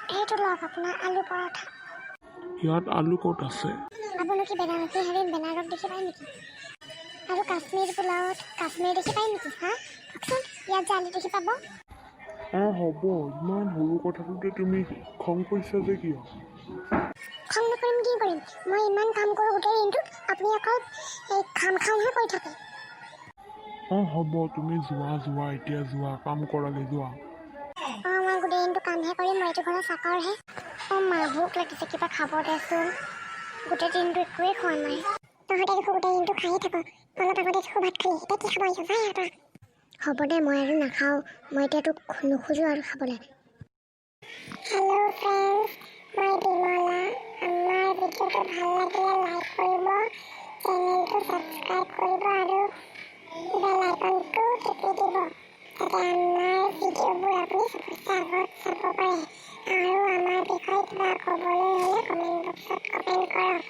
সেইটো লওক আপোনাৰ আলু পৰঠা। ইয়াত আলু ক'ত আছে? আপুনি কি বেনাৰসী শাড়ীত বেনাৰস দেখি পায় নেকি? আৰু কাশ্মীৰ পোলাওত কাশ্মীৰ দেখি পায় নেকি? কওকচোন, ইয়াত যে আলু দেখি পাব। হ'ব, ইমান সৰু কথাটোতে তুমি খং কৰিছা যে কিয়? খং নকৰিম কি কৰিম? মই ইমান কাম কৰোঁ গোটেই দিনটোত, আপুনি অকল এই খামহে কৰি থাকে। হ'ব, তুমি যোৱা এতিয়া যোৱা, কাম কৰাগে যোৱা। মই গোটেই দিনটো কামহে কৰিম, মই এইটো ঘৰৰ চাকৰহে। মা ভোক লাগিছে, কিবা খাব দেচোন। গোটেই দিনটো একোৱেই খোৱা নাই। তহঁতে দেখোন গোটেই দিনটো খায়ে থাক। অলপ আগতে দেখোন ভাত খালি, এতিয়া কি খাব আহিছ? যাই তই। হ'ব দে, মই আৰু নাখাওঁ। মই এতিয়া তোক নোখোজোঁ আৰু খাবলৈ। হেল্ল' ফ্ৰেণ্ডছ, মই বিমলা। আমাৰ ভিডিঅ'টো ভাল লাগিলে লাইক কৰিব, চেনেলটো ছাবস্ক্ৰাইব কৰিব আৰু বেল আইকনটো টিপি দিব, যাতে আমাৰ ভিডিঅ'বোৰ আপুনি চবতছে আগত চাব পাৰে। আৰু আমাৰ বিষয়ে কিবা ক'বলৈ হ'লে কমেণ্ট বক্সত কমেণ্ট কৰক।